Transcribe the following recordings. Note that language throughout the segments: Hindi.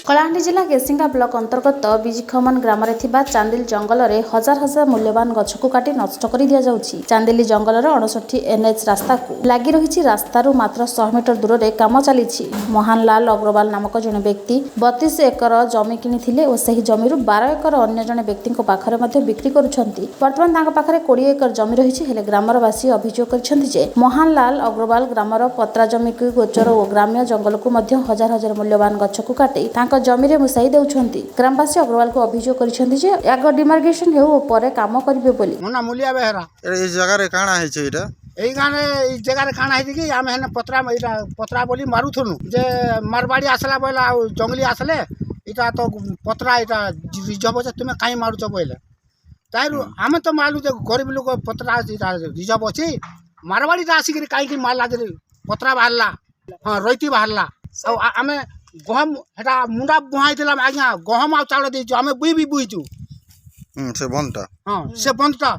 कलाहांडी जिला केसिंगा ब्लॉक अंतर्गत बिजिखमन ग्राम चांदिल जंगल में हजार हजार मूल्यवान गछ को काटी नष्ट कर दि जाउछि। चांदिल जंगल 59 एनएच रास्ता को लगी रही रास्तार मात्र 100 मीटर दूर में काम चली। मोहनलाल अग्रवाल नामक जड़े व्यक्ति 32 एकर जमी किनी और सही जमी 12 एकर अन्य जड़े व्यक्ति पाखे बिक्री करुछंती। वर्तमान पाखे 20 एकर जमी रही ग्रामवासी अभियोग कर मोहनलाल अग्रवाल ग्रामर पत्रा जमी को गोचर और ग्राम्य जंगल को हजार हजार मूल्यवान गछ को काटी जमी रे मुसाई देउछंती। ग्रामवासी अग्रवाल को अभियोग करिसेंती जे आग डिमार्केशन हेउ परे काम करिवे बोली। मोना मूलिया बेहरा ए जगह रे काना है छै इटा एई गाने ई जगह रे काना है कि हम हेने पत्रा बोली मारुथनु जे मारवाड़ी आसला बोला जंगली आसले इटा तो पत्रा इटा रिजर्व छै तुमे काई मारुछ बोले ताइरु हम तो मालू जे गरीब लोग पत्रा इटा रिजर्व अछि मारवाड़ी आसी कि काई माल लागे पत्रा बाहरला हां रोइती बाहरला आ हमें गहम हेटा मुंडा बुहाई दिला आज्ञा गहम आ चावल देजो हमें बुई भी बुईचु से बंदटा हां से बंदटा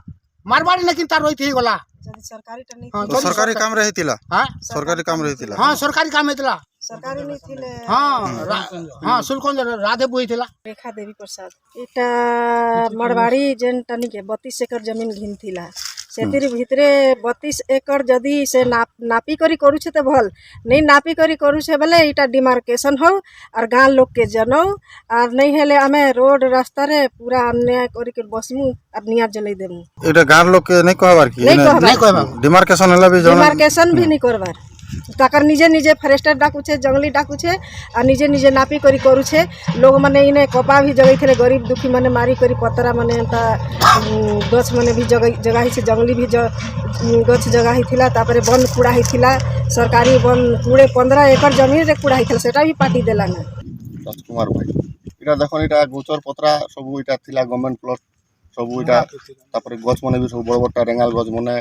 मारवाड़ी लेकिन तार रोइती गला सरकारी काम रहितिला। हां सरकारी काम रहितिला। हां सरकारी काम हेतिला सरकारी नहीं थिले। हां हां सुलकोन राधे बुई थिला। रेखा देवी प्रसाद इटा मारवाड़ी जेन टनी के 32 एकर जमीन घिन थिला सेतिर भितरे 32 एकर जदी से नापी करी करू छे त भल नहीं नापी करी करू छे बोले इटा डिमार्केशन हो और गांव लोग के जनो और नहीं हेले हमें रोड रास्ता रे पूरा अन्याय करी के बसमु और निया जलाई देमु। एटा गांव लोग के नहीं कहबार की नहीं कहबार डिमार्केशन हला भी डिमार्केशन भी नहीं करबार ताकर निजे निजे फॉरेस्टर डाकू छे जंगली डाकू छे और निजे निजे नापी करी करू छे। लोग माने इने कपा भी जगई थे गरीब दुखी माने मारी करी पतरा माने गछ माने भी जगह छे जंगली भी गछ जगह थिला तापरे वन कूड़ा हिथिला सरकारी वन पूरे 15 एकर जमीन रे कूड़ा हिथिला सेटा भी पार्टी देला ना। राजकुमार भाई इटा देखो इटा गोचर पत्रा सब इटा थिला गवर्नमेंट प्लॉट सब इटा तापरे गछ माने भी सब बड़ बड़टा रेंगाल गछ माने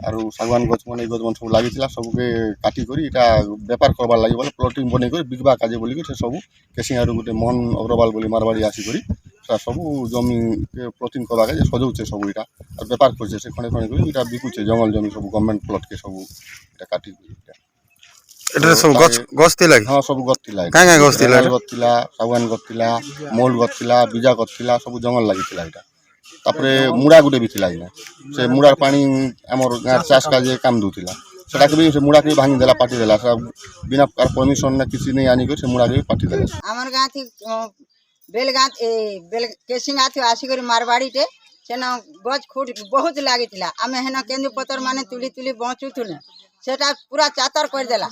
आरु सागवान गछ माने गछ मन सब लागिथिला सब के काटी करी इटा व्यापार करबा लागि बोले प्लॉटिंग बनै करी बिकबा काजे बोली के से सब केसिंगारू गुटे मोहन अग्रवाल बोली मारवाड़ी आसी करी सब जमी के प्लॉटिंग करबा के सजौचे सब इटा और व्यापार करछे से खणे खणे करी इटा बिकुचे जंगल जमी सब गवर्नमेंट प्लॉट के सब इटा काटी इटा एटा सब गछ थिला। हां सब गछ थिला काई गछ थिला गछ थिला सागवान गछ थिला मोल गछ थिला बीजा गछ थिला सब जंगल लागिथिला इटा तापरे मुड़ा गुटे भी थिला इना से मुड़ार पानी हमर गार चाष का जे काम दुथिला सेटा के भी से मुड़ा के भांगी देला पाटी देला सब बिना परमिशन ना किसी नहीं आनी को से मुड़ा के पाटी देला। हमर गां थी बेल केसिंगा थी आसी करी मारवाड़ी टे सेना गज खूट बहुत लागिथिला आमे हेना केंदु पतर माने तुली तुली बचुथुले सेटा पूरा चातर कर देला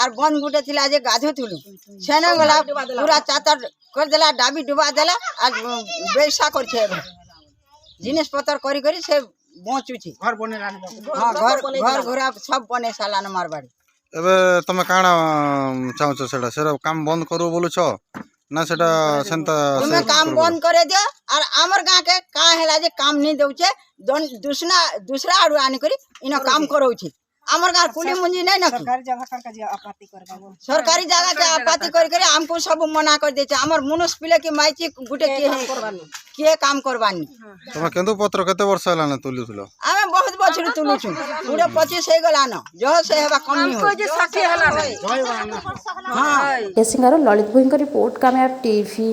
और बन गुटे थिला जे गाधु थुलु सेना गला पूरा चातर कर देला डाबी डुबा देला और बेसा कर छे जिनिस पतर करी करी से बचुछि घर बनेला। हां घर घोरा सब बने साला न मारवाड़ी। एबे तमे काना चाहछो सेटा सेरा काम बंद करू बोलु छ ना सेटा सेंता तुमे काम बंद करे दियो और हमर गां के का हेला जे काम नहीं दउछे दूसरा आडू आनी करी इनो काम करौछि हमर गां कुली मुंजी नहीं न सरकारी जगह का जे आपाती करबाबो सरकारी जगह के आपाती कर करे हमको सब मना कर दे छे हमर मुनुस पिले के माइची गुटे के काम करबानी। तमे केंदु पत्र कते वर्ष हला न तुलुथलो आमे बहुत बछरू तुलु छु पूरे 25 हे गला न जो से हेबा कम नहीं हो जे 60 हला न। हां केसिंगार ललित भुईंकर रिपोर्ट कामयाब टीवी।